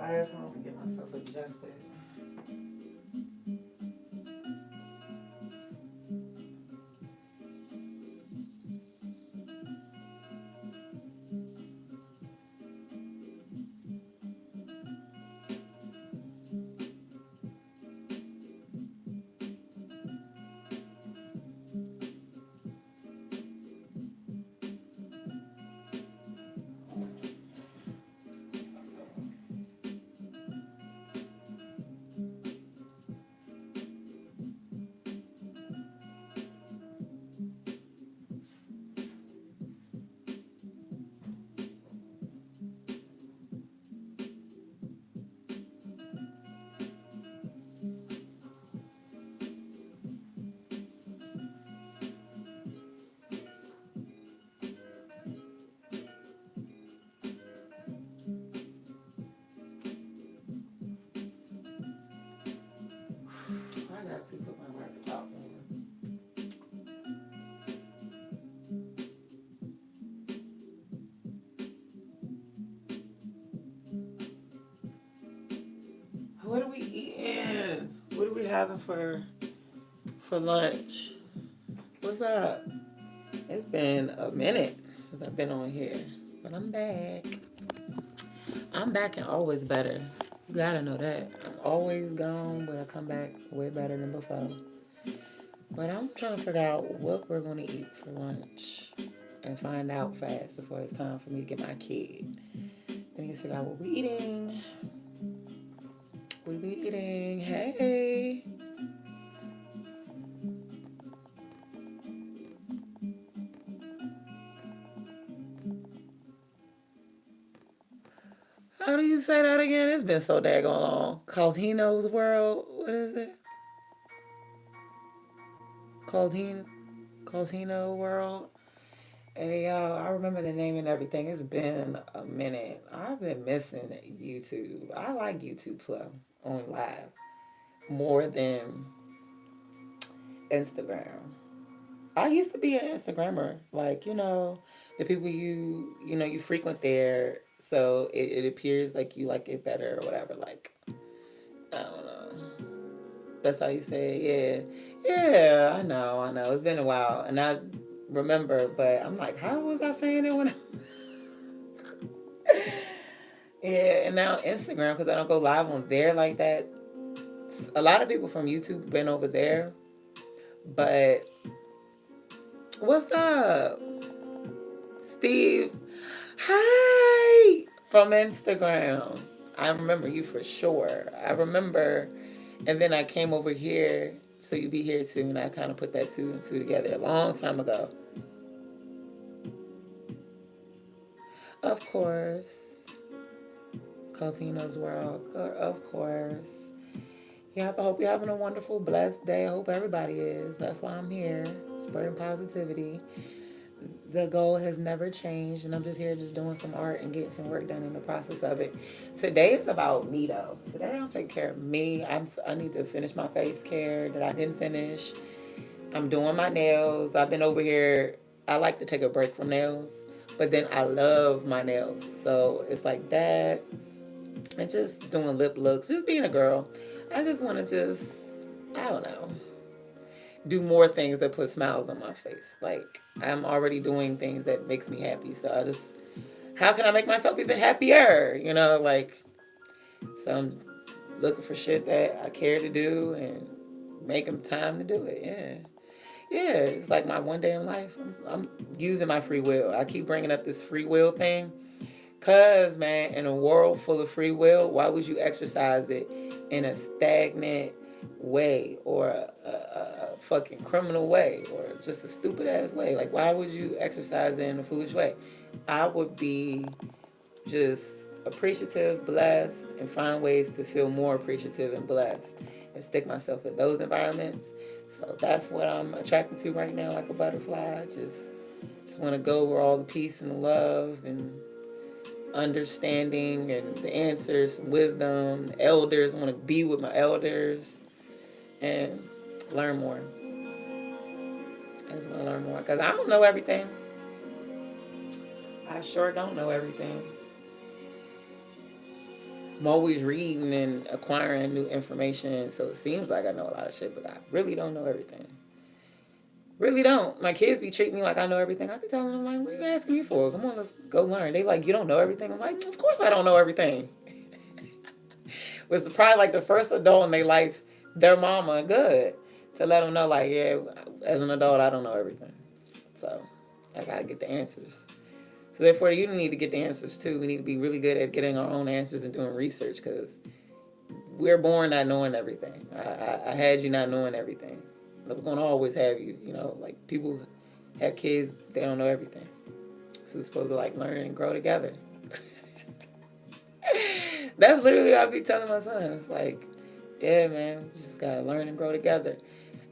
bathroom and get myself adjusted. I got to put my wax top on. What are we eating? What are we having for lunch? What's up? It's been a minute since I've been on here, but I'm back. I'm back and always better. You gotta know that. I'm always gone, but I come back way better than before. But I'm trying to figure out what we're gonna eat for lunch and find out fast before it's time for me to get my kid. I need to figure out what we're eating. What we eating? Hey. How do you say that again? It's been so daggone long. Caldino's World. What is it? Caldino. Caldino World. Hey y'all, I remember the name and everything. It's been a minute. I've been missing YouTube. I like YouTube Flow on live more than Instagram. I used to be an Instagrammer. Like, the people you frequent there, so it appears like you like it better or whatever. Like, I don't know. That's how you say it. Yeah. Yeah, I know. It's been a while. And I remember, but I'm like, how was I saying it when I Yeah, and now Instagram, because I don't go live on there like that. A lot of people from YouTube been over there, but what's up, Steve? Hi from Instagram. I remember you for sure. I remember, and then I came over here, so you be here too, and I kind of put that two and two together a long time ago. Of course, Cosino's World. Of course. Yep, I hope you're having a wonderful, blessed day. I hope everybody is. That's why I'm here, spreading positivity. The goal has never changed, and I'm just here just doing some art and getting some work done in the process of it. Today is about me, though. Today I'm taking care of me. I need to finish my face care that I didn't finish. I'm doing my nails. I've been over here. I like to take a break from nails, but then I love my nails. So it's like that and just doing lip looks, just being a girl. I just want to I don't know, do more things that put smiles on my face. Like, I'm already doing things that makes me happy. So how can I make myself even happier? Like, so I'm looking for shit that I care to do and making time to do it. Yeah. Yeah, it's like my one day in life. I'm using my free will. I keep bringing up this free will thing. Because, man, in a world full of free will, why would you exercise it in a stagnant way or a fucking criminal way or just a stupid ass way? Like, why would you exercise it in a foolish way? I would be just appreciative, blessed, and find ways to feel more appreciative and blessed and stick myself in those environments. So that's what I'm attracted to right now, like a butterfly. Just want to go where all the peace and the love and understanding and the answers, wisdom, elders. I want to be with my elders and learn more. I just want to learn more because I don't know everything. I sure don't know everything. I'm always reading and acquiring new information, so it seems like I know a lot of shit, but I really don't know everything. Really don't. My kids be treating me like I know everything. I be telling them, like, what are you asking me for? Come on, let's go learn. They like, you don't know everything? I'm like, of course I don't know everything. Was probably like the first adult in their life, their mama, good, to let them know, like, yeah, as an adult, I don't know everything. So I got to get the answers. So therefore, you need to get the answers too. We need to be really good at getting our own answers and doing research because we're born not knowing everything. I had you not knowing everything. We're going to always have you. You know, like people have kids, they don't know everything. So we're supposed to like learn and grow together. That's literally what I be telling my sons. Like, yeah, man, we just got to learn and grow together.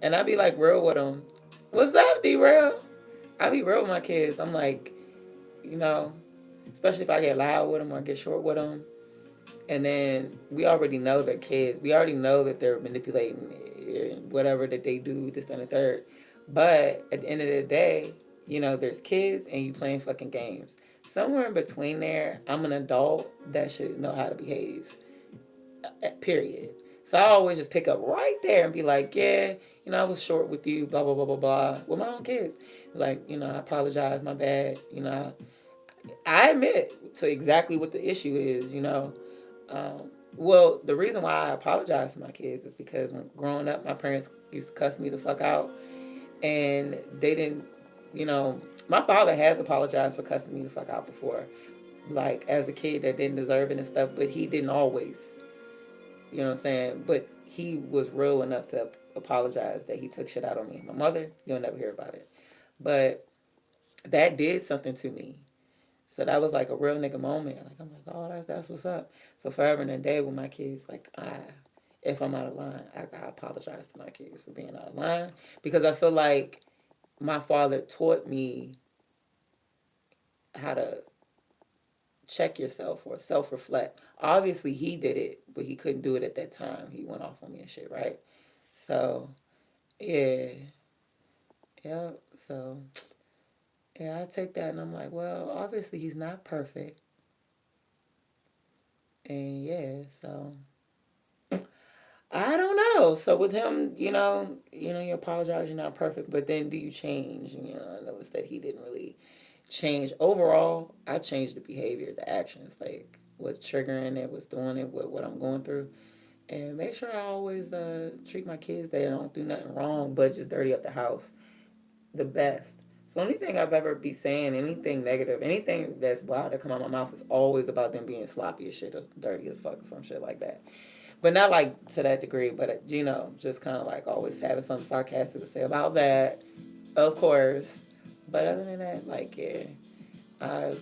And I be like real with them. What's up, D-Real? I be real with my kids. I'm like, you know, especially if I get loud with them or get short with them. And then we already know they're kids. We already know that they're manipulating whatever that they do, this, and the third. But at the end of the day, you know, there's kids and you playing fucking games. Somewhere in between there, I'm an adult that should know how to behave. Period. So I always just pick up right there and be like, yeah, you know, I was short with you, blah, blah, blah, blah, blah, with my own kids. Like, you know, I apologize, my bad. You know, I admit to exactly what the issue is, you know. Well, the reason why I apologize to my kids is because when growing up, my parents used to cuss me the fuck out, and they didn't, you know. My father has apologized for cussing me the fuck out before, like as a kid that didn't deserve it and stuff, but he didn't always, you know what I'm saying. But he was real enough to apologize that he took shit out on me. My mother, you'll never hear about it, but that did something to me. So that was like a real nigga moment. Like I'm like, oh, that's what's up. So forever and a day with my kids, like if I'm out of line, I apologize to my kids for being out of line because I feel like my father taught me how to check yourself or self reflect. Obviously, he did it, but he couldn't do it at that time. He went off on me and shit, right? So yeah, yeah. So yeah, I take that and I'm like, well, obviously he's not perfect, and yeah, so I don't know. So with him, you apologize, you're not perfect, but then do you change? You know, I noticed that he didn't really change. Overall, I changed the behavior, the actions, like what's triggering it, what's doing it, what I'm going through. And make sure I always treat my kids that don't do nothing wrong, but just dirty up the house the best. So anything I've ever be saying, anything negative, anything that's wild that come out of my mouth is always about them being sloppy as shit or dirty as fuck or some shit like that. But not like to that degree, but just kind of like always having something sarcastic to say about that, of course. But other than that, like, yeah, I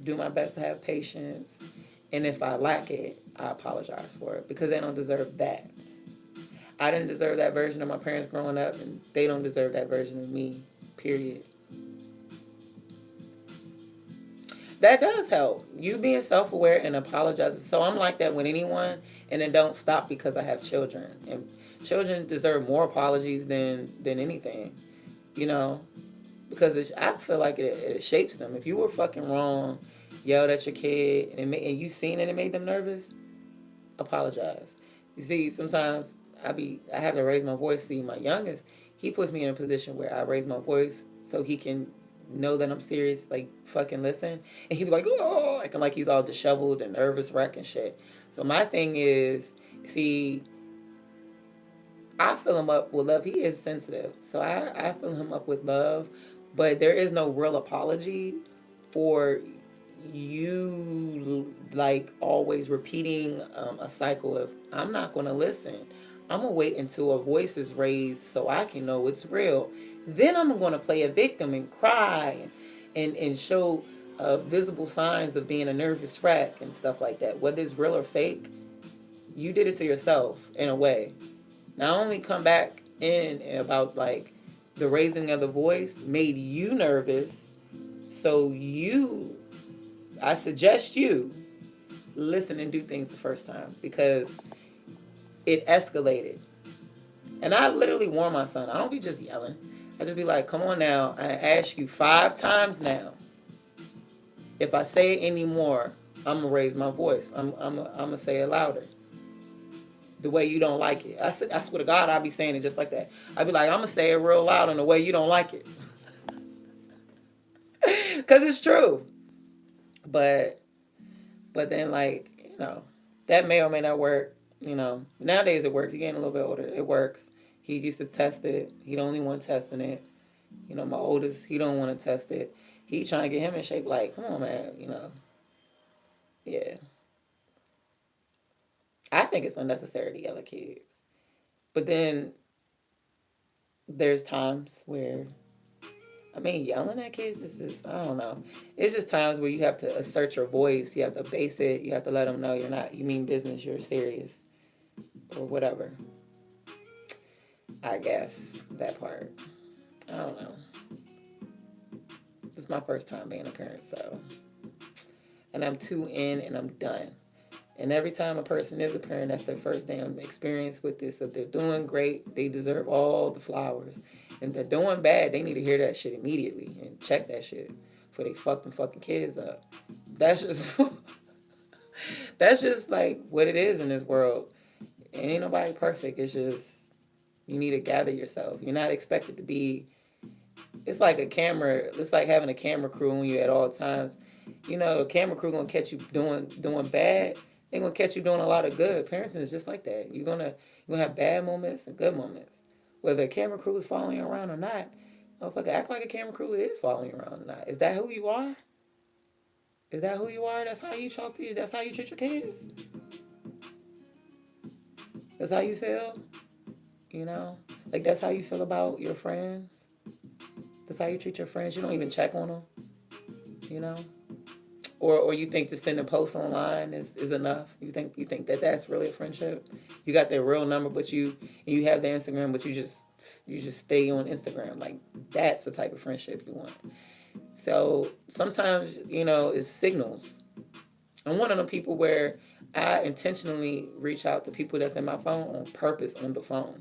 do my best to have patience. And if I lack it, I apologize for it because they don't deserve that. I didn't deserve that version of my parents growing up, and they don't deserve that version of me, period. That does help. You being self aware and apologizing. So I'm like that with anyone, and then don't stop because I have children. And children deserve more apologies than anything, you know, because I feel like it shapes them. If you were fucking wrong, yelled at your kid, and you seen it and it made them nervous, apologize. You see, sometimes I have to raise my voice. See, my youngest, he puts me in a position where I raise my voice so he can know that I'm serious, like fucking listen. And he be like, oh, like he's all disheveled and nervous wreck and shit. So my thing is, see, I fill him up with love. He is sensitive, so I fill him up with love. But there is no real apology for you like always repeating a cycle of I'm not going to listen. I'm going to wait until a voice is raised so I can know it's real. Then I'm going to play a victim and cry and show visible signs of being a nervous wreck and stuff like that. Whether it's real or fake, you did it to yourself in a way. Not only come back in about like the raising of the voice made you nervous, so I suggest you listen and do things the first time because it escalated. And I literally warn my son. I don't be just yelling. I just be like, come on now. I ask you 5 times now. If I say it anymore, I'm gonna raise my voice. I'm gonna say it louder. The way you don't like it. I swear to God, I'll be saying it just like that. I'll be like, I'm gonna say it real loud in the way you don't like it, cause it's true. But then like that may or may not work. Nowadays it works. He getting a little bit older. It works. He used to test it. He the only one testing it. My oldest, he don't want to test it. He trying to get him in shape. Like, come on, man. Yeah. I think it's unnecessary to yell at kids. But then there's times where, I mean, yelling at kids is just, I don't know. It's just times where you have to assert your voice. You have to base it. You have to let them know you mean business. You're serious or whatever. I guess that part. I don't know. It's my first time being a parent, so. And I'm 2 in and I'm done. And every time a person is a parent, that's their first damn experience with this. If they're doing great, they deserve all the flowers. And if they're doing bad, they need to hear that shit immediately and check that shit before they fuck them fucking kids up. That's just that's just like what it is in this world. Ain't nobody perfect. It's just you need to gather yourself. You're not expected to be. It's like a camera. It's like having a camera crew on you at all times. A camera crew gonna catch you doing bad. They gonna catch you doing a lot of good. Parenting is just like that. You're gonna have bad moments and good moments. Whether a camera crew is following you around or not, motherfucker, act like a camera crew is following you around or not. Is that who you are? Is that who you are? That's how you talk to you. That's how you treat your kids. That's how you feel. Like that's how you feel about your friends. That's how you treat your friends. You don't even check on them. You know. Or you think to send a post online is enough? You think that that's really a friendship? You got their real number, but you have their Instagram, but you just stay on Instagram. Like that's the type of friendship you want. So sometimes it's signals. I'm one of them people where I intentionally reach out to people that's in my phone on purpose on the phone.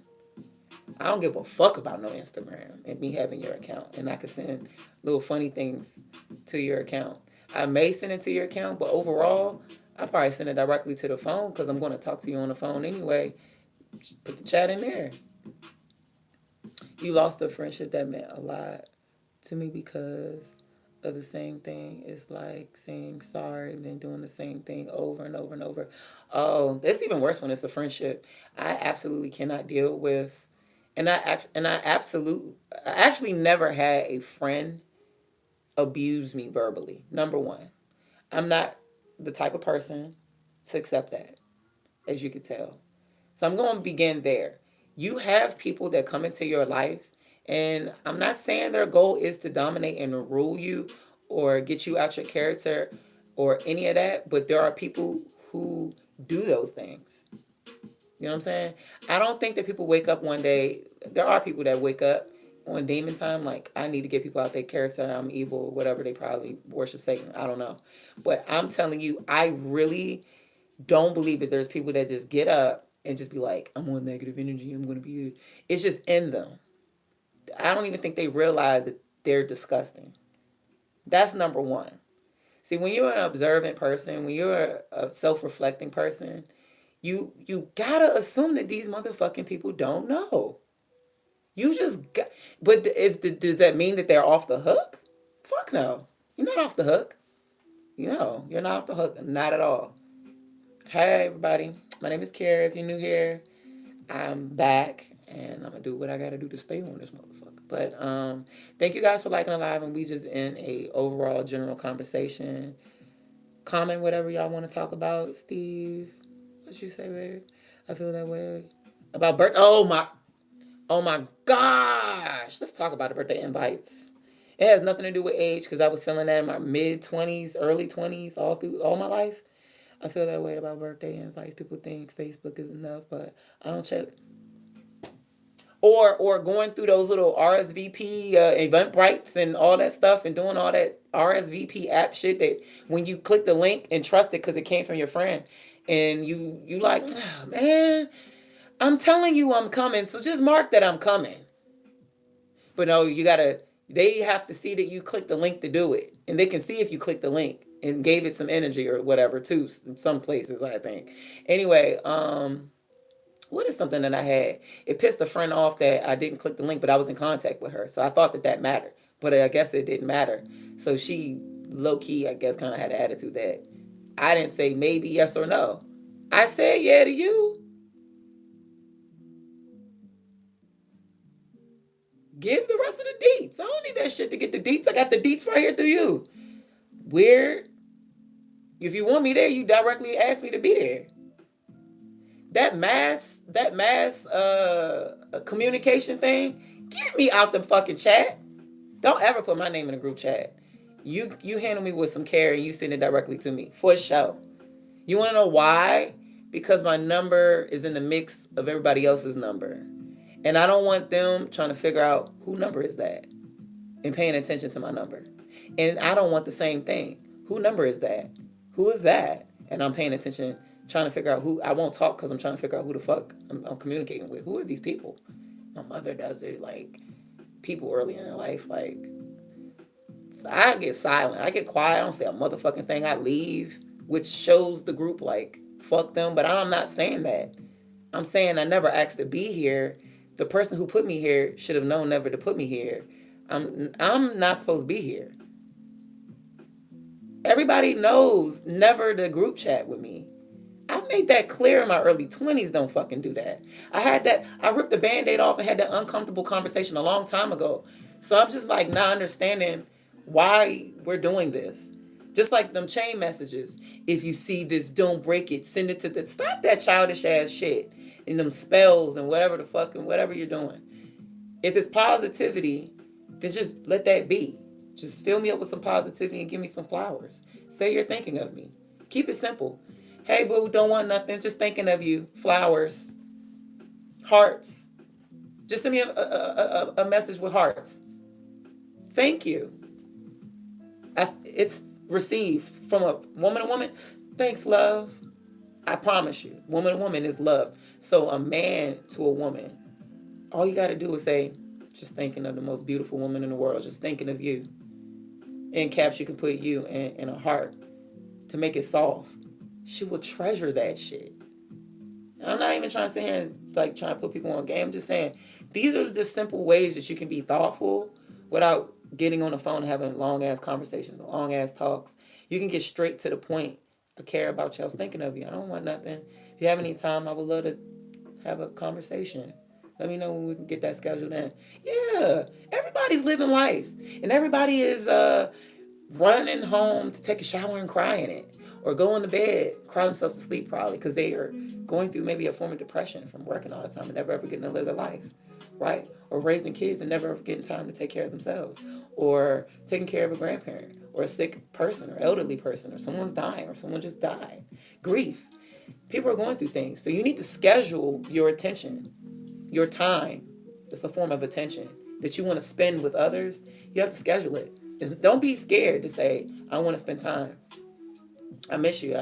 I don't give a fuck about no Instagram and me having your account, and I can send little funny things to your account. I may send it to your account, but overall, I probably send it directly to the phone because I'm going to talk to you on the phone anyway. Put the chat in there. You lost a friendship that meant a lot to me because of the same thing. It's like saying sorry and then doing the same thing over and over and over. Oh, that's even worse when it's a friendship. I absolutely cannot deal with, I actually never had a friend abuse me verbally. Number one, I'm not the type of person to accept that, as you could tell. So I'm going to begin there. You have people that come into your life, and I'm not saying their goal is to dominate and rule you or get you out your character or any of that, but there are people who do those things. You know what I'm saying? I don't think that people wake up one day. There are people that wake up on demon time, like, I need to get people out their character, I'm evil, whatever. They probably worship Satan. I don't know. But I'm telling you, I really don't believe that there's people that just get up and just be like, I'm on negative energy, I'm going to be. It's just in them. I don't even think they realize that they're disgusting. That's number one. See, when you're an observant person, when you're a self-reflecting person, you gotta assume that these motherfucking people don't know. You just got, but does that mean that they're off the hook? Fuck no. You're not off the hook. You're not off the hook. Not at all. Hey everybody, my name is Kara. If you're new here, I'm back and I'm gonna do what I gotta do to stay on this motherfucker. But thank you guys for liking the live, and we just in a overall general conversation. Comment whatever y'all want to talk about. Steve, what you say, baby? I feel that way about birth. Oh my gosh! Let's talk about the birthday invites. It has nothing to do with age because I was feeling that in my mid 20s, early 20s, all through all my life. I feel that way about birthday invites. People think Facebook is enough, but I don't check. Or going through those little RSVP Eventbrites and all that stuff and doing all that RSVP app shit that when you click the link and trust it because it came from your friend and you like, oh, man, I'm telling you I'm coming, so just mark that I'm coming. But no, they have to see that you click the link to do it, and they can see if you click the link. and gave it some energy or whatever too. In some places, I think. Anyway, what is something that I had? It pissed a friend off that I didn't click the link, but I was in contact with her, so I thought that that mattered. But I guess it didn't matter. So she low key, I guess, kind of had an attitude that I didn't say maybe yes or no. I said yeah to you. Give the rest of the deets. I don't need that shit to get the deets. I got the deets right here through you. Weird. If you want me there, you directly ask me to be there. That mass communication thing, get me out the fucking chat. Don't ever put my name in a group chat. You handle me with some care and you send it directly to me. For sure. You wanna know why? Because my number is in the mix of everybody else's number. And I don't want them trying to figure out who number is that and paying attention to my number. And I don't want the same thing. Who number is that? Who is that? And I'm paying attention, trying to figure out who. I won't talk because I'm trying to figure out who the fuck I'm communicating with. Who are these people? My mother does it, like, people early in her life, like, so I get silent. I get quiet. I don't say a motherfucking thing. I leave, which shows the group, like, fuck them. But I'm not saying that. I'm saying I never asked to be here. The person who put me here should have known never to put me here. I'm not supposed to be here. Everybody knows never to group chat with me. I made that clear in my early 20s. Don't fucking do that. I ripped the band-aid off and had that uncomfortable conversation a long time ago. So I'm just like not understanding why we're doing this. Just like them chain messages. If you see this, don't break it. Send it to the. Stop that childish ass shit. And them spells and whatever the fuck and whatever you're doing. If it's positivity, then just let that be. Just fill me up with some positivity and give me some flowers. Say you're thinking of me. Keep it simple. Hey, boo, don't want nothing. Just thinking of you. Flowers. Hearts. Just send me a message with hearts. Thank you. It's received from a woman to woman. Thanks, love. I promise you. Woman to woman is love. So a man to a woman, all you got to do is say, just thinking of the most beautiful woman in the world. Just thinking of you. In caps, you can put you in a heart to make it soft. She will treasure that shit. And I'm not even trying to sit here and like trying to put people on game. I'm just saying these are just simple ways that you can be thoughtful without getting on the phone and having long ass conversations and long ass talks. You can get straight to the point. I care about you. I was thinking of you. I don't want nothing. If you have any time, I would love to have a conversation. Let me know when we can get that scheduled in. Yeah, everybody's living life, and everybody is running home to take a shower and cry in it, or going to bed, cry themselves to sleep probably because they are going through maybe a form of depression from working all the time and never ever getting to live their life, right? Or raising kids and never ever getting time to take care of themselves, or taking care of a grandparent, or a sick person, or elderly person, or someone's dying, or someone just died. Grief. People are going through things, so you need to schedule your attention, your time. It's a form of attention that you want to spend with others. You have to schedule it. Don't be scared to say, I want to spend time. I miss you.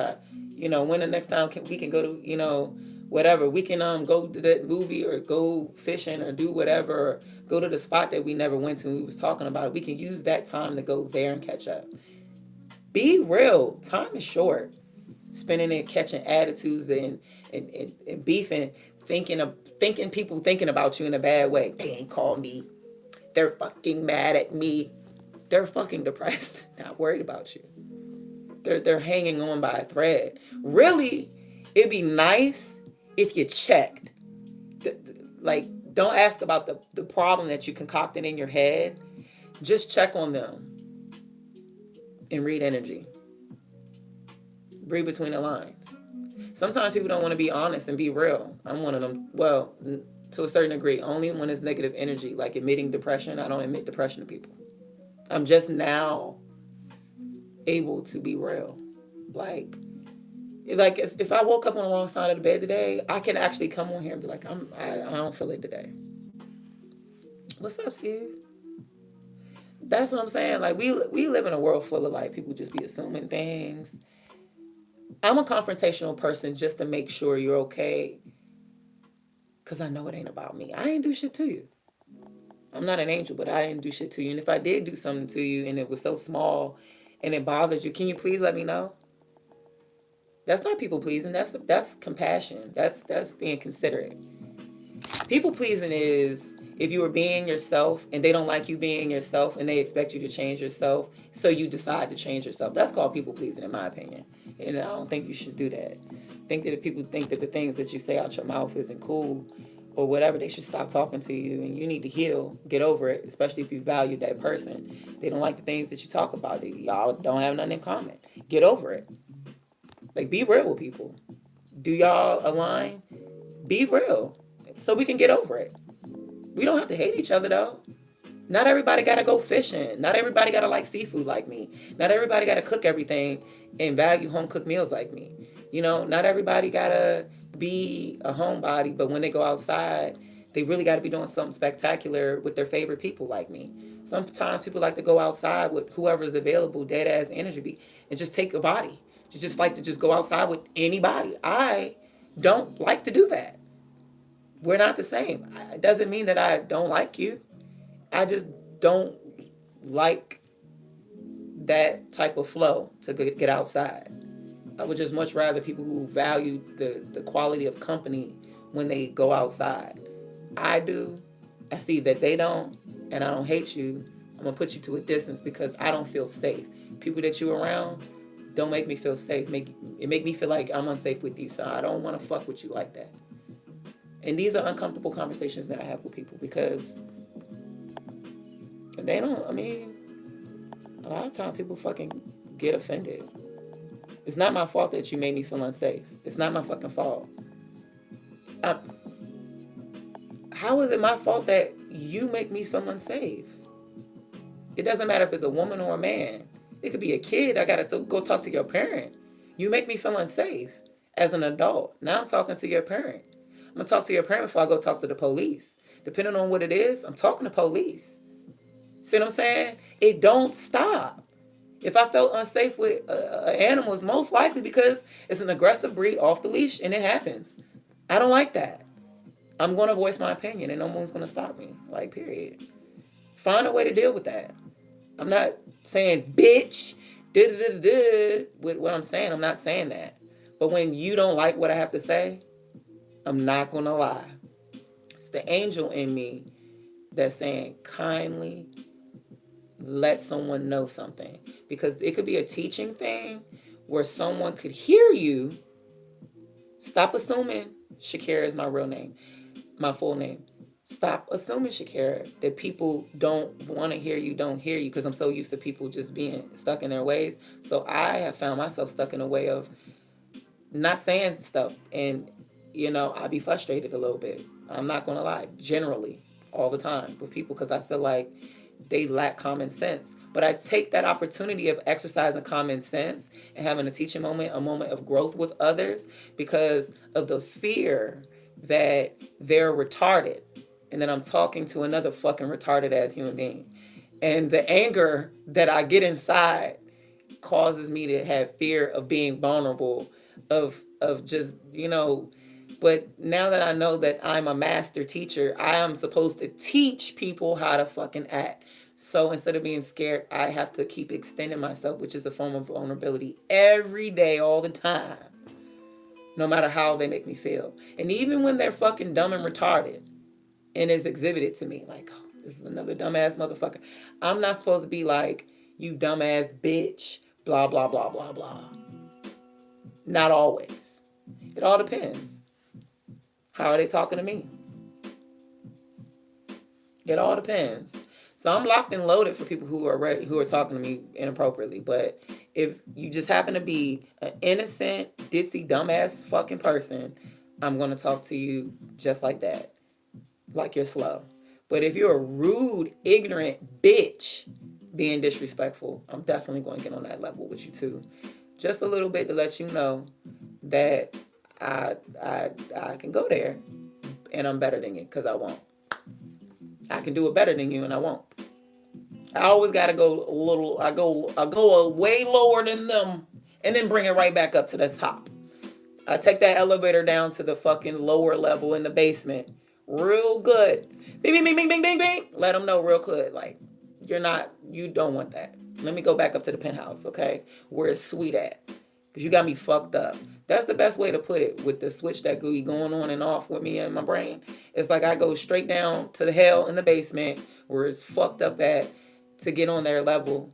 When the next time we can go to, whatever. We can go to that movie or go fishing or do whatever, or go to the spot that we never went to. We was talking about it. We can use that time to go there and catch up. Be real. Time is short. Spending it catching attitudes and beefing, thinking people thinking about you in a bad way. They ain't called me. They're fucking mad at me. They're fucking depressed, not worried about you. They're hanging on by a thread. Really, it'd be nice if you checked. Like, don't ask about the problem that you concocted in your head. Just check on them and read energy. Read between the lines. Sometimes people don't want to be honest and be real. I'm one of them. Well, to a certain degree, only when it's negative energy, like admitting depression. I don't admit depression to people. I'm just now able to be real. Like if I woke up on the wrong side of the bed today, I can actually come on here and be like, I don't feel it today. What's up, Steve? That's what I'm saying. Like we live in a world full of like people just be assuming things. I'm a confrontational person just to make sure you're okay. Cause I know it ain't about me. I ain't do shit to you. I'm not an angel, but I didn't do shit to you. And if I did do something to you and it was so small and it bothers you, can you please let me know? That's not people pleasing. That's compassion. That's being considerate. People pleasing is if you are being yourself and they don't like you being yourself and they expect you to change yourself, so you decide to change yourself. That's called people pleasing, in my opinion. And I don't think you should do that. I think that if people think that the things that you say out your mouth isn't cool or whatever, they should stop talking to you, and you need to heal, get over it, especially if you value that person. They don't like the things that you talk about. Y'all don't have nothing in common. Get over it. Like, be real with people. Do y'all align? Be real so we can get over it. We don't have to hate each other, though. Not everybody got to go fishing. Not everybody got to like seafood like me. Not everybody got to cook everything and value home cooked meals like me. You know, not everybody got to be a homebody, but when they go outside, they really got to be doing something spectacular with their favorite people like me. Sometimes people like to go outside with whoever's available, dead ass energy, and just take a body. Just like to just go outside with anybody. I don't like to do that. We're not the same. It doesn't mean that I don't like you. I just don't like that type of flow to get outside. I would just much rather people who value the quality of company when they go outside. I do. I see that they don't, and I don't hate you. I'm going to put you to a distance because I don't feel safe. People that you around don't make me feel safe. It make me feel like I'm unsafe with you, so I don't want to fuck with you like that. And these are uncomfortable conversations that I have with people because they don't, I mean, a lot of times people fucking get offended. It's not my fault that you made me feel unsafe. It's not my fucking fault. How is it my fault that you make me feel unsafe? It doesn't matter if it's a woman or a man. It could be a kid. I got to go talk to your parent. You make me feel unsafe as an adult. Now I'm talking to your parent. I'm going to talk to your parent before I go talk to the police. Depending on what it is, I'm talking to police. See what I'm saying? It don't stop. If I felt unsafe with an animal, it's most likely because it's an aggressive breed off the leash, and it happens. I don't like that. I'm going to voice my opinion, and no one's going to stop me. Like, period. Find a way to deal with that. I'm not saying, bitch, with what I'm saying. I'm not saying that. But when you don't like what I have to say, I'm not going to lie. It's the angel in me that's saying, kindly let someone know something. Because it could be a teaching thing where someone could hear you. Stop assuming Shakira is my real name, my full name. Stop assuming, Shakira, that people don't want to hear you, don't hear you, because I'm so used to people just being stuck in their ways. So I have found myself stuck in a way of not saying stuff. And, I be frustrated a little bit. I'm not going to lie, generally, all the time with people, because I feel like they lack common sense. But I take that opportunity of exercising common sense and having a teaching moment, a moment of growth with others, because of the fear that they're retarded. And then I'm talking to another fucking retarded ass human being. And the anger that I get inside causes me to have fear of being vulnerable, of just, but now that I know that I'm a master teacher, I am supposed to teach people how to fucking act. So instead of being scared, I have to keep extending myself, which is a form of vulnerability, every day, all the time, no matter how they make me feel. And even when they're fucking dumb and retarded and is exhibited to me, like, oh, this is another dumbass motherfucker, I'm not supposed to be like, you dumbass bitch, blah, blah, blah, blah, blah. Not always. It all depends. How are they talking to me? It all depends. So I'm locked and loaded for people who are talking to me inappropriately. But if you just happen to be an innocent, ditzy, dumbass fucking person, I'm going to talk to you just like that. Like you're slow. But if you're a rude, ignorant bitch being disrespectful, I'm definitely going to get on that level with you too. Just a little bit to let you know that I can go there and I'm better than you, because I won't. I can do it better than you and I won't. I always got to go a little, I go way lower than them and then bring it right back up to the top. I take that elevator down to the fucking lower level in the basement real good. Bing, bing, bing, bing, bing, bing, bing. Let them know real good. Like, You don't want that. Let me go back up to the penthouse, okay? Where it's sweet at. Because you got me fucked up. That's the best way to put it with the switch that gooey going on and off with me and my brain. It's like I go straight down to the hell in the basement where it's fucked up at to get on their level.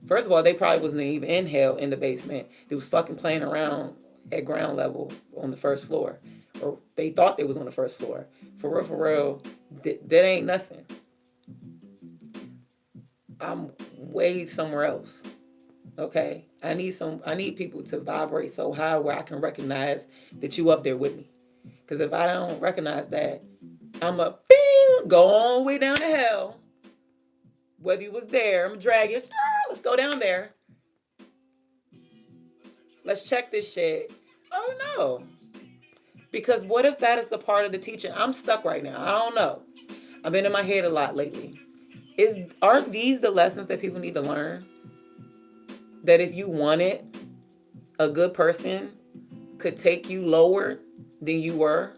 First of all, they probably wasn't even in hell in the basement. They was fucking playing around at ground level on the first floor. Or they thought they was on the first floor. For real, that ain't nothing. I'm way somewhere else. Okay? I need people to vibrate so high where I can recognize that you up there with me. Because if I don't recognize that, I'm a bing, go all the way down to hell. Whether you was there, I'm dragging you. Let's go down there. Let's check this shit. Oh no. Because what if that is the part of the teaching? I'm stuck right now. I don't know. I've been in my head a lot lately. Aren't these the lessons that people need to learn? That if you wanted, a good person could take you lower than you were.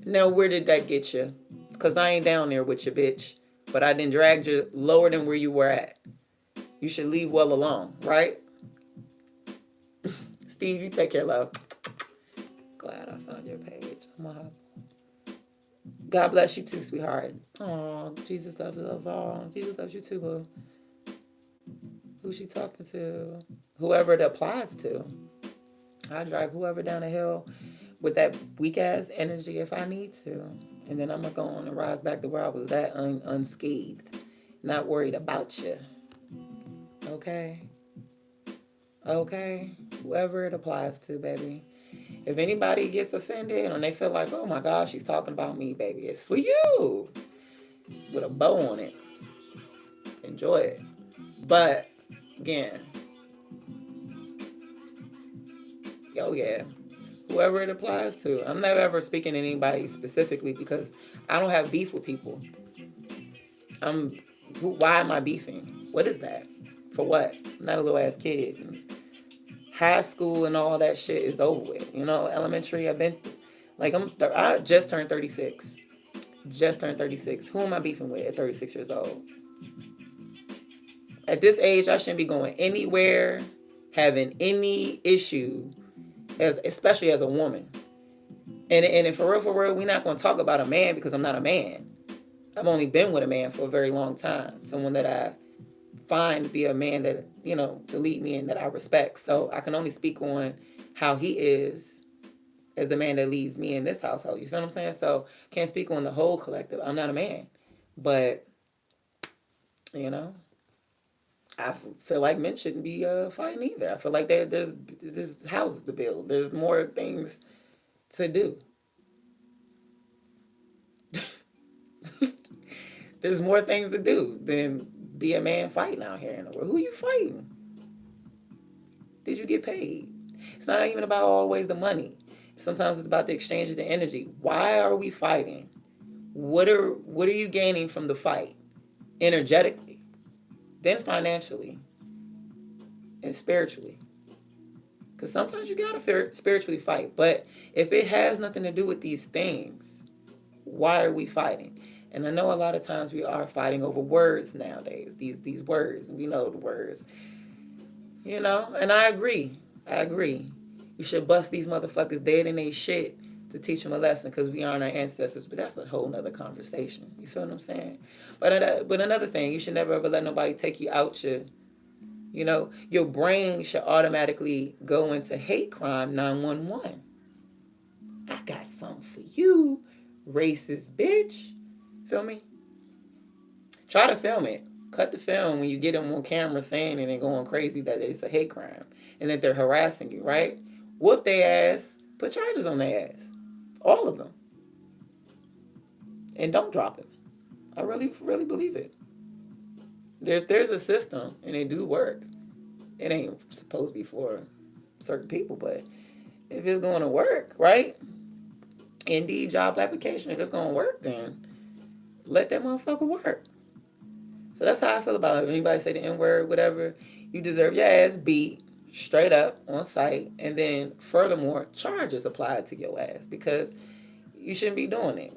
Now, where did that get you? Because I ain't down there with you, bitch. But I didn't drag you lower than where you were at. You should leave well alone, right? Steve, you take care, love. Glad I found your page. God bless you too, sweetheart. Oh, Jesus loves us all. Jesus loves you too, boo. Who's she talking to? Whoever it applies to. I drag whoever down the hill with that weak ass energy if I need to. And then I'm going to go on and rise back to where I was at unscathed. Not worried about you. Okay? Okay? Whoever it applies to, baby. If anybody gets offended and they feel like, oh my gosh, she's talking about me, baby, it's for you. With a bow on it. Enjoy it. But, again, yeah. Whoever it applies to. I'm never ever speaking to anybody specifically because I don't have beef with people. Why am I beefing? What is that? For what? I'm not a little ass kid. High school and all that shit is over with. You know, elementary, I just turned 36. Just turned 36. Who am I beefing with at 36 years old? At this age, I shouldn't be going anywhere, having any issue, especially as a woman. And for real, we're not going to talk about a man because I'm not a man. I've only been with a man for a very long time. Someone that I find to be a man that, to lead me and that I respect. So I can only speak on how he is as the man that leads me in this household. You feel what I'm saying? So can't speak on the whole collective. I'm not a man. But, I feel like men shouldn't be fighting either. I feel like there's houses to build. There's more things to do. There's more things to do than be a man fighting out here in the world. Who you fighting? Did you get paid? It's not even about always the money. Sometimes it's about the exchange of the energy. Why are we fighting? What are you gaining from the fight? Energetically, then financially, and spiritually. Because sometimes you gotta spiritually fight. But if it has nothing to do with these things, why are we fighting? And I know a lot of times we are fighting over words nowadays. These words, we know the words. And I agree. You should bust these motherfuckers dead in their shit to teach them a lesson because we aren't our ancestors. But that's a whole nother conversation. You feel what I'm saying? But another thing, you should never ever let nobody take you out your brain should automatically go into hate crime 911. I got something for you, racist bitch. Feel me? Try to film it. Cut the film when you get them on camera saying it and going crazy that it's a hate crime and that they're harassing you, right? Whoop their ass. Put charges on their ass. All of them. And don't drop it. I really, really believe it. There's a system and they do work. It ain't supposed to be for certain people, but if it's going to work, right? Indeed job application, if it's going to work, then let that motherfucker work. So that's how I feel about it. If anybody say the N-word, whatever, you deserve your ass beat straight up on site. And then furthermore, charges applied to your ass because you shouldn't be doing it.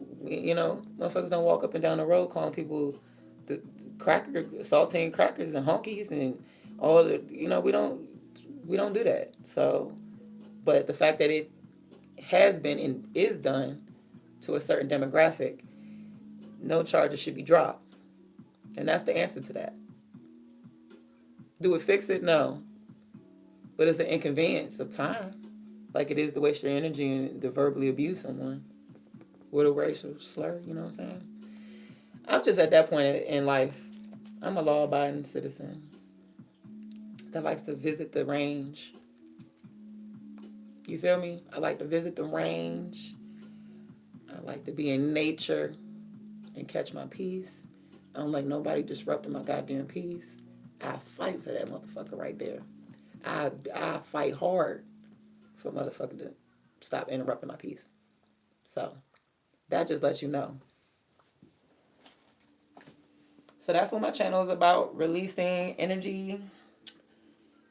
Motherfuckers don't walk up and down the road calling people the cracker, saltine crackers and honkies and all the, we don't do that. So, but the fact that it has been and is done to a certain demographic, no charges should be dropped. And that's the answer to that. Do it fix it? No. But it's an inconvenience of time. Like it is to waste your energy and to verbally abuse someone with a racial slur, you know what I'm saying? I'm just at that point in life. I'm a law abiding citizen that likes to visit the range. You feel me? I like to visit the range. I like to be in nature and catch my peace. I don't like nobody disrupting my goddamn peace. I fight for that motherfucker right there. I fight hard for motherfucker to stop interrupting my peace. So that just lets you know. So that's what my channel is about, releasing energy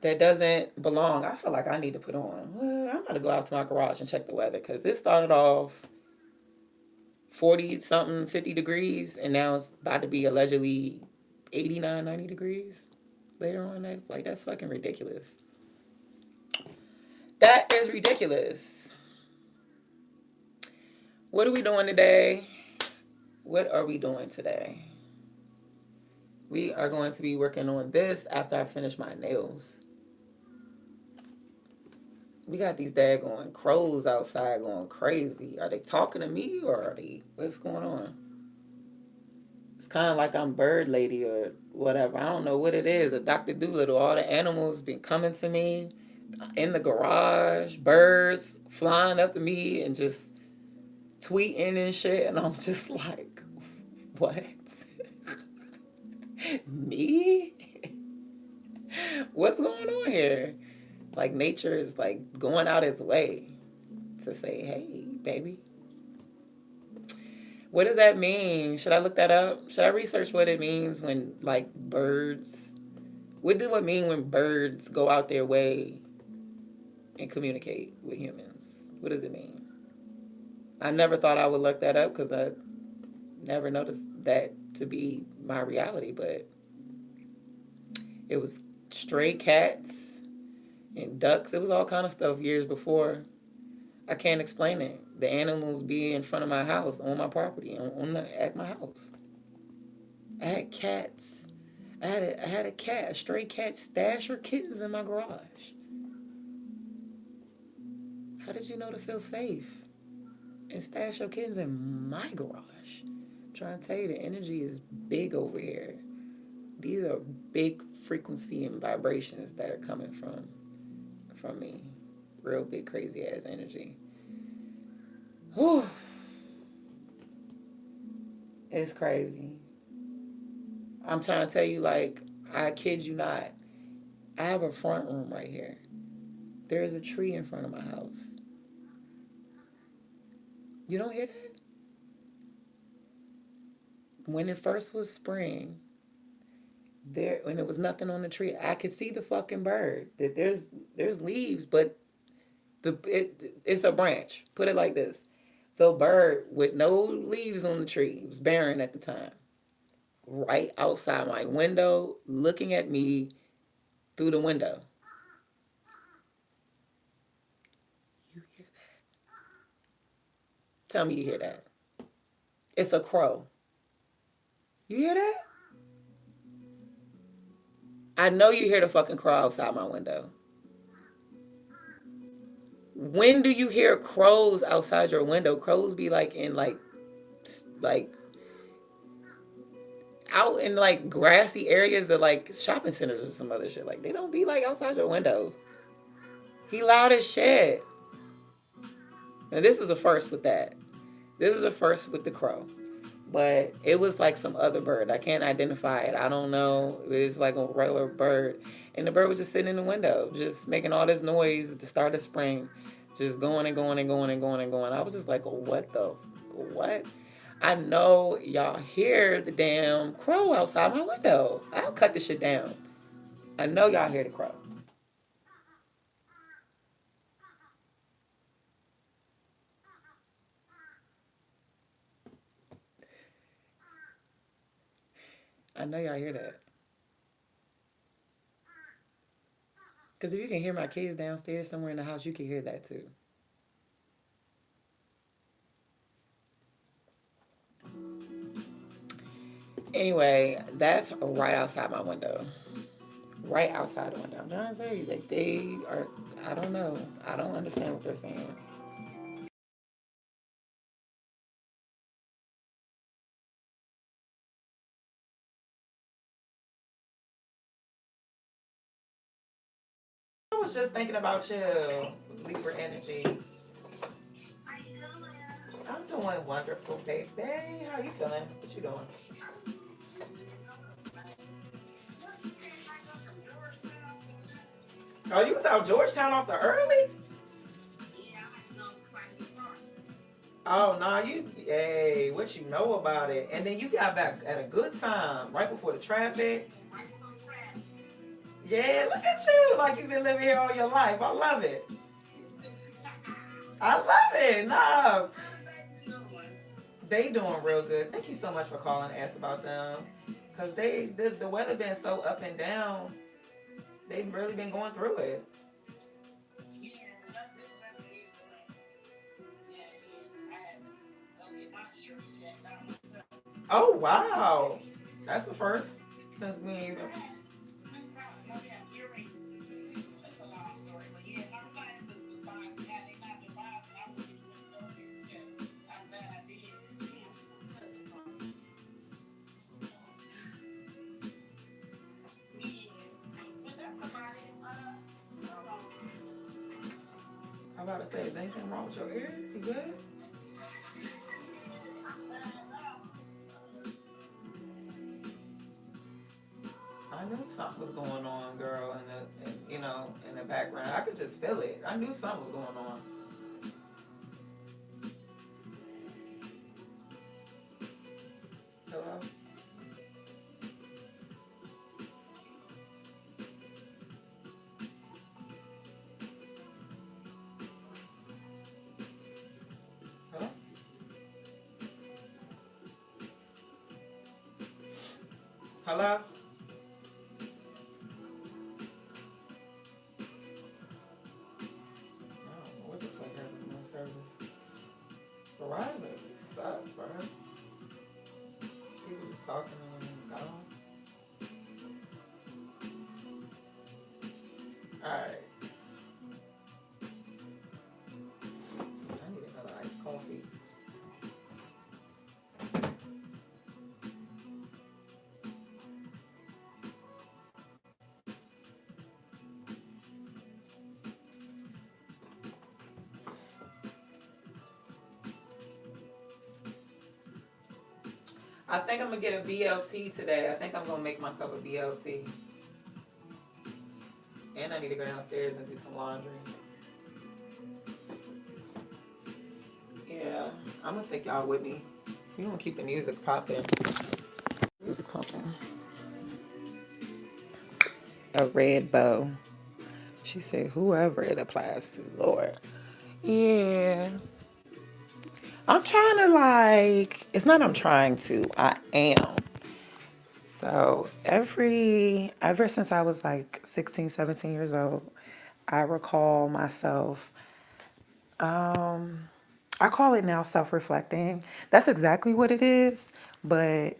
that doesn't belong. I feel like I need to put on, well, I'm about to go out to my garage and check the weather because it started off 40 something, 50 degrees, and now it's about to be allegedly 89, 90 degrees later on. Like, that's fucking ridiculous. That is ridiculous. What are we doing today? What are we doing today? We are going to be working on this after I finish my nails. We got these daggone crows outside going crazy. Are they talking to me or are they, what's going on? It's kind of like I'm bird lady or whatever. I don't know what it is. A Dr. Doolittle. All the animals been coming to me in the garage. Birds flying up to me and just tweeting and shit. And I'm just like, what? Me? What's going on here? Like nature is like going out its way to say, hey, baby. What does that mean? Should I look that up? Should I research what it means when like birds? What do it mean when birds go out their way and communicate with humans? What does it mean? I never thought I would look that up because I never noticed that to be my reality, but it was stray cats and ducks. It was all kind of stuff years before. I can't explain it. The animals be in front of my house, on my property, at my house. I had cats. I had a cat, a stray cat, stash her kittens in my garage. How did you know to feel safe and stash your kittens in my garage? I'm trying to tell you, the energy is big over here. These are big frequency and vibrations that are coming from me. Real big, crazy ass energy. Whew. It's crazy. I'm trying to tell you, like, I kid you not. I have a front room right here. There's a tree in front of my house. You don't hear that? When it first was spring, there when there was nothing on the tree, I could see the fucking bird. That there's leaves, but it's a branch. Put it like this: the bird with no leaves on the tree, it was barren at the time, right outside my window, looking at me through the window. You hear that? Tell me you hear that. It's a crow. You hear that? I know you hear the fucking crow outside my window. When do you hear crows outside your window? Crows be like in like out in like grassy areas of like shopping centers or some other shit. Like they don't be like outside your windows. He loud as shit. And this is a first with that. This is a first with the crow. But it was like some other bird. I can't identify it. I don't know. It was like a regular bird. And the bird was just sitting in the window, just making all this noise at the start of spring, just going and going and going and going and going. I was just like, what? I know y'all hear the damn crow outside my window. I'll cut this shit down. I know y'all hear the crow. I know y'all hear that. Because if you can hear my kids downstairs somewhere in the house, you can hear that too. Anyway, that's right outside my window. Right outside the window. I'm trying to say, like, they are, I don't know. I don't understand what they're saying. I was just thinking about you, Libra energy. I'm doing wonderful, baby. How you feeling? What you doing? Oh, you was out Georgetown off the early? Oh, no, you, hey, what you know about it? And then you got back at a good time, right before the traffic. Yeah, look at you, like you've been living here all your life. I love it. I love it. Nah, they doing real good. Thank you so much for calling and ask about them. Cause the weather been so up and down. They've really been going through it. Oh wow, that's the first since we. I'm about to say, is anything wrong with your ears? You good? I knew something was going on, girl, in the background. I could just feel it. I knew something was going on. Hello, hello, hello. I don't know what the fuck happened to my service. Verizon sucks, bro. People just talking and gone. All right, I need another iced coffee. I think I'm gonna get a BLT today. I think I'm gonna make myself a BLT, and I need to go downstairs and do some laundry. Yeah, I'm gonna take y'all with me. We gonna keep the music popping. Music pumping. A red bow. She said, whoever it applies to, Lord. Yeah. I'm trying to like, it's not I'm trying to, I am. So ever since I was like 16, 17 years old, I recall myself, I call it now self-reflecting. That's exactly what it is. But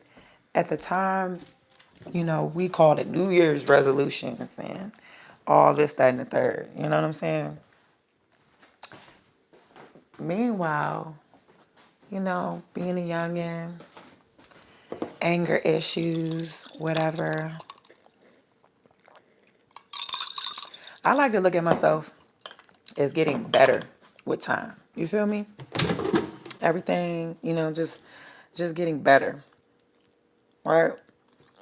at the time, we called it New Year's resolutions and all this, that, and the third. You know what I'm saying? Meanwhile, being a youngin', anger issues, whatever. I like to look at myself as getting better with time. You feel me? Everything, just getting better, right?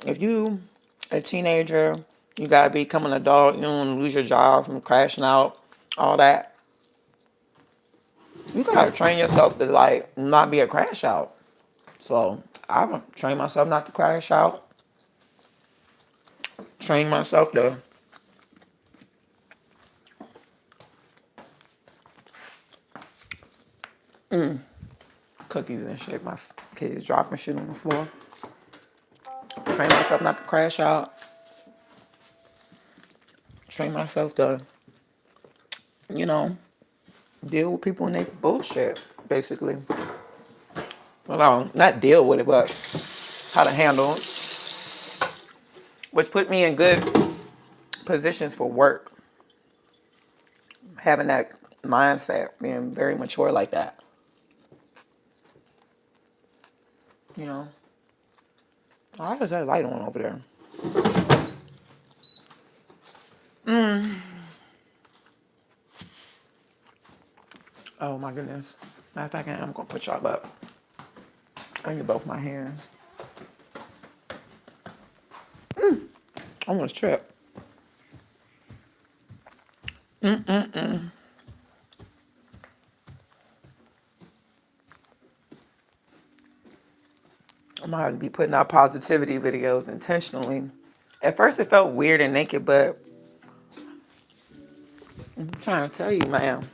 If you a teenager, you gotta become an adult. You don't want to lose your job from crashing out, all that. You gotta train yourself to like not be a crash out. So I train myself not to crash out. Train myself to cookies and shit. My kids dropping shit on the floor. train myself not to crash out. Train myself to, you know, deal with people and their bullshit, basically. Well, not deal with it, but how to handle it. Which put me in good positions for work. Having that mindset, being very mature like that. You know. Why is that light on over there? Oh my goodness. Matter of fact, I'm gonna put y'all up. I need both my hands. I almost tripped. I'm gonna have to be putting out positivity videos intentionally. At first, it felt weird and naked, but I'm trying to tell you, man,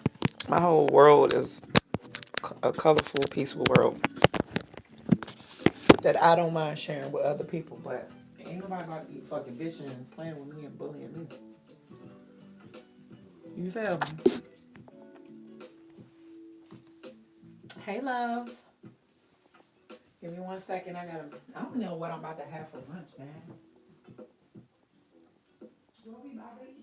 my whole world is a colorful, peaceful world that I don't mind sharing with other people. But ain't nobody about to be fucking bitching and playing with me and bullying me. You feel me? Hey, loves. Give me 1 second. I don't know what I'm about to have for lunch, man. What we about to eat?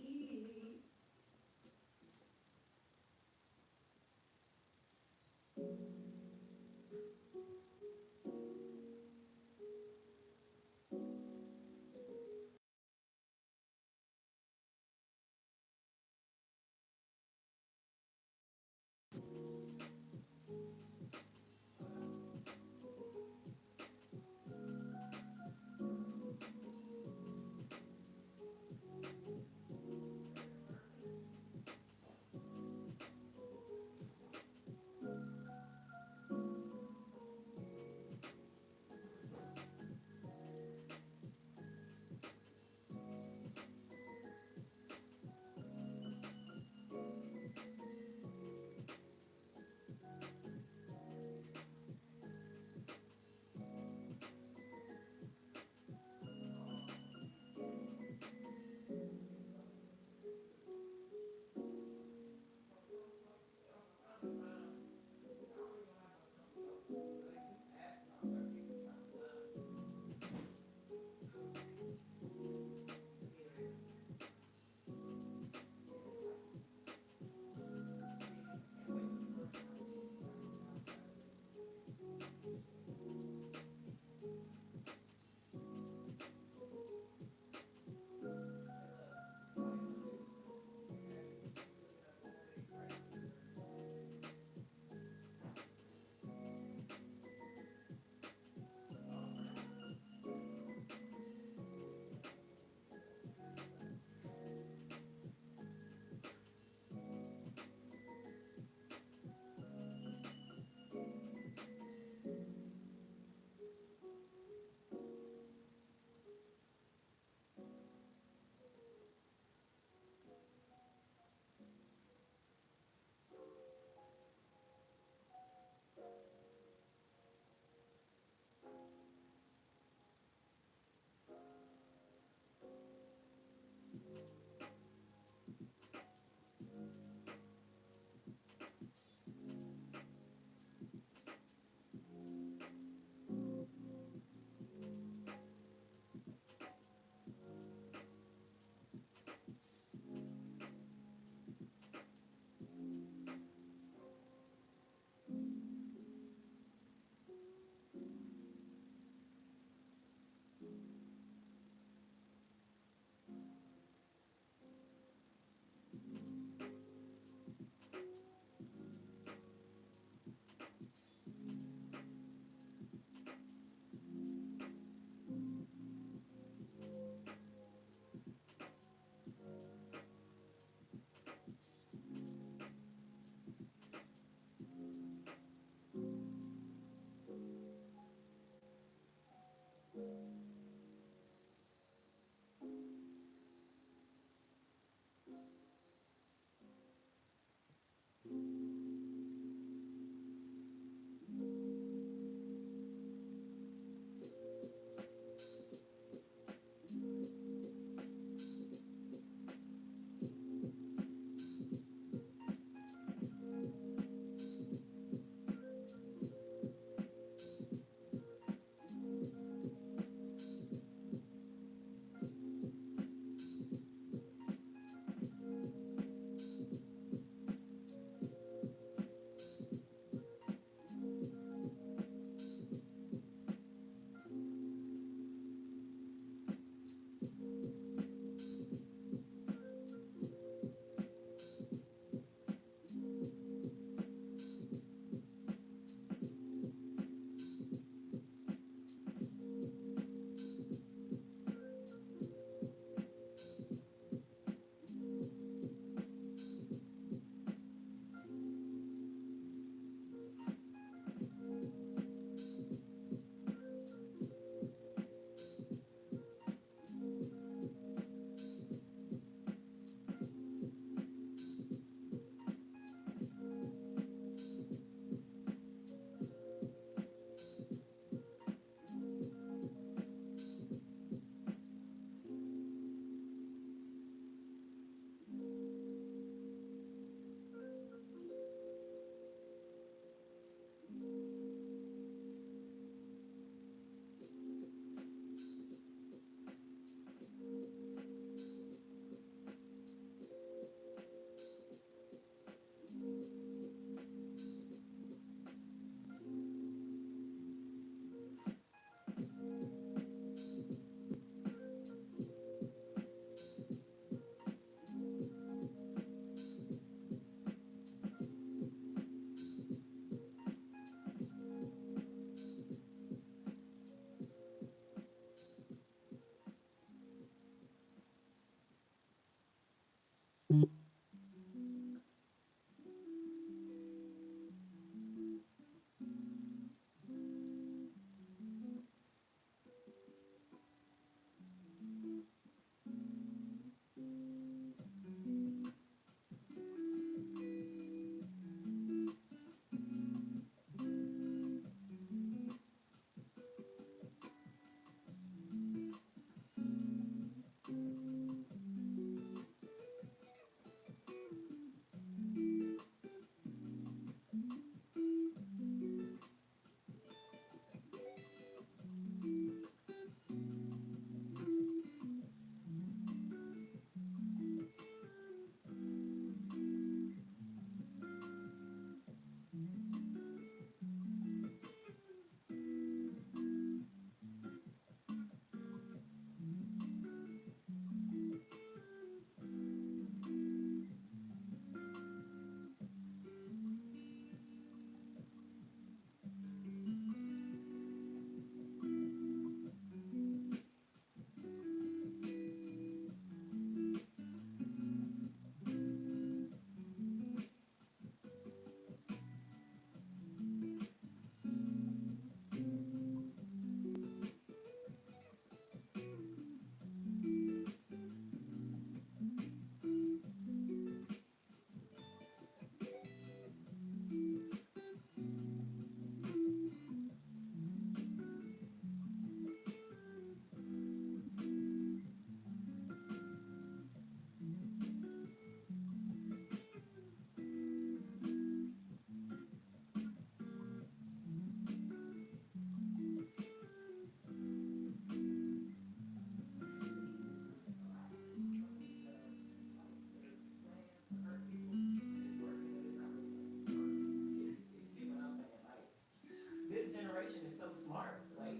generation is so smart. Like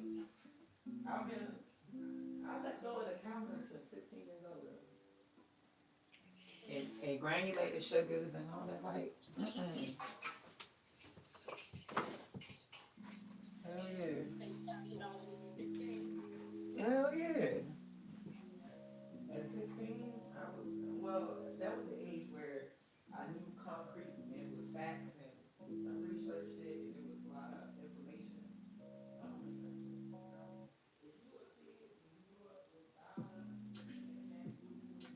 I've been, I let go of the counters since 16 years old. And granulated sugars and all that. Like, hell yeah. Hell yeah. At 16, I was, well, that was the age where I knew concrete and was facts and I researched it and it was a lot of information. Listen, if you a kid and you grew up without internet, Google, and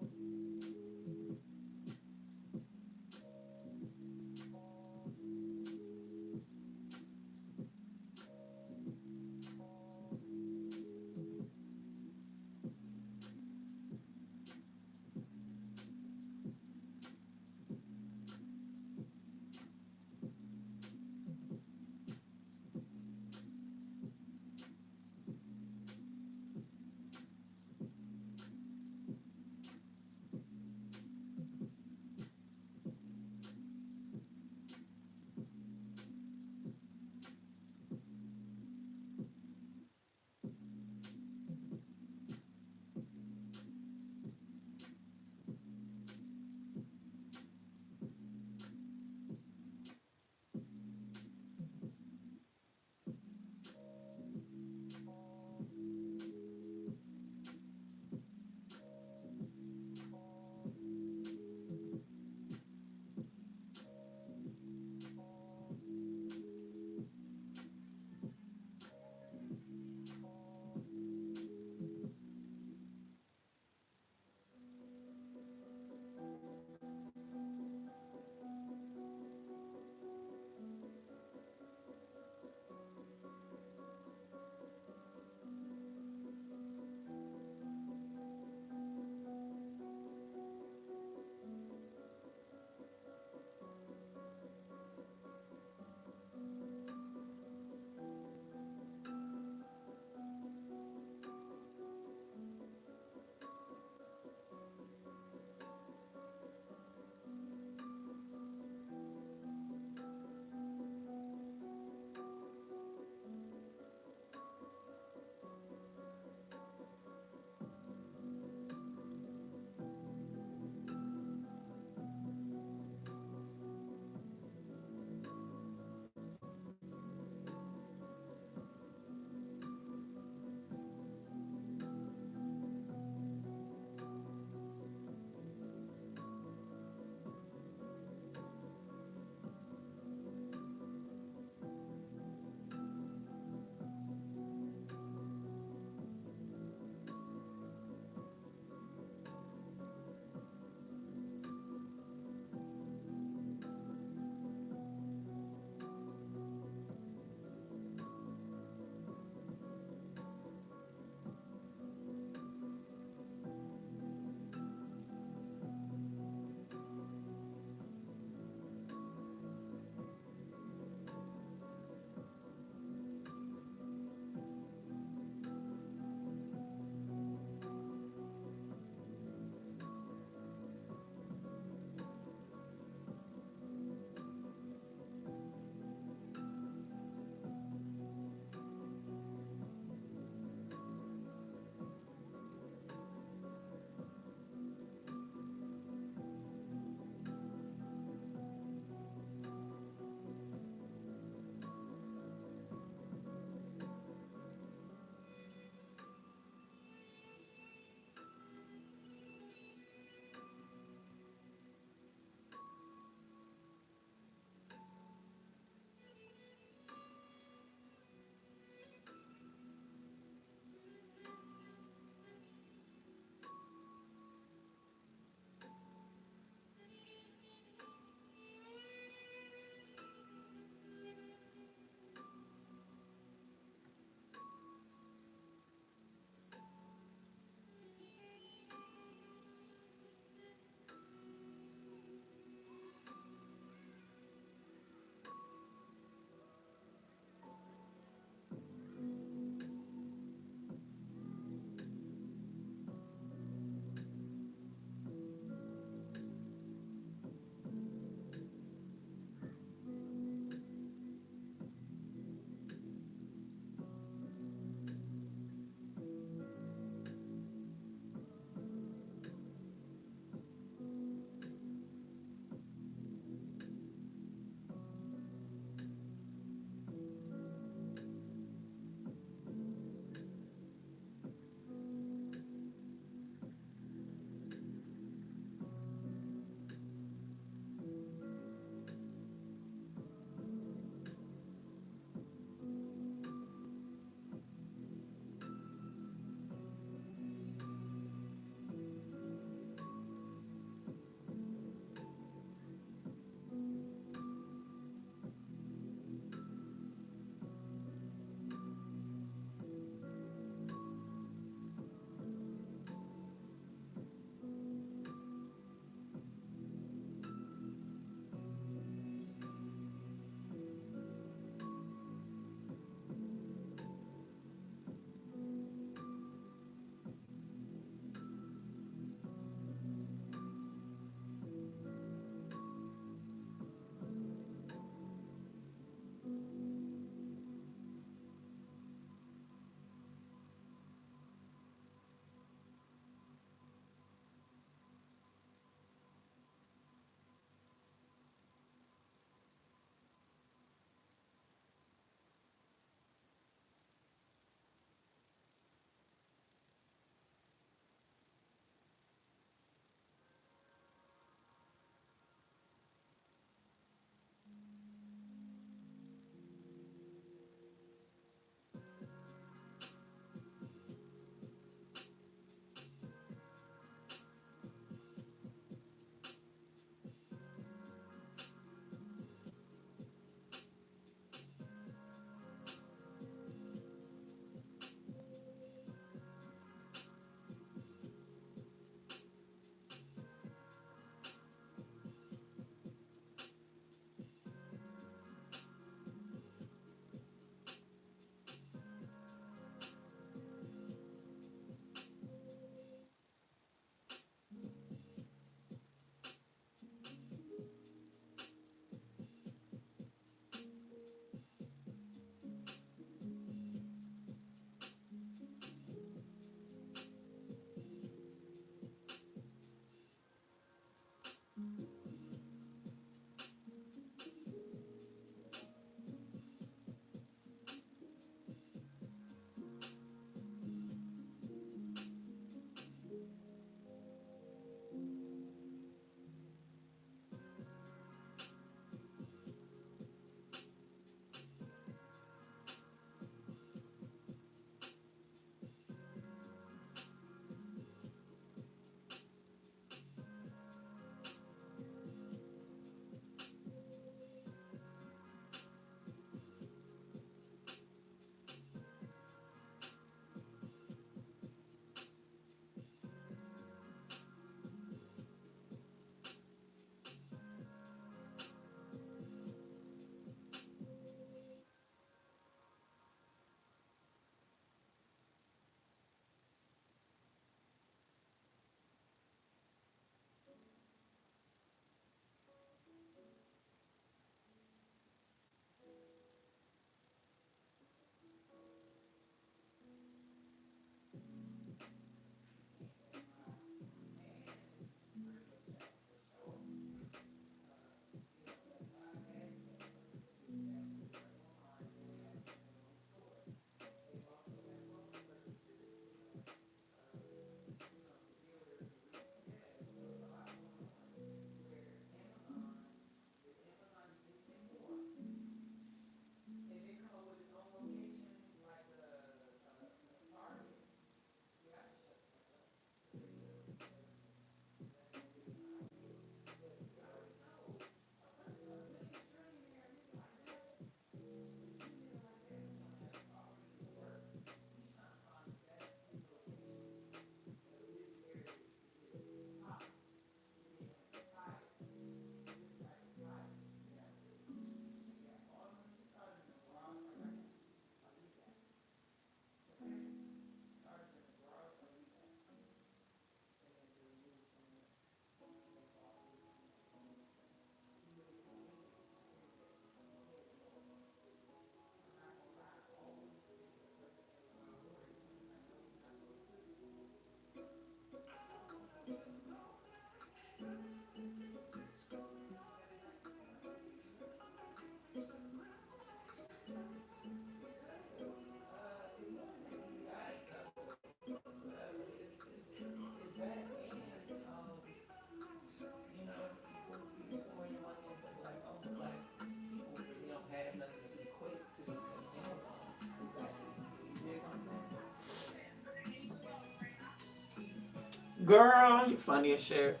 Girl, you funny as shit.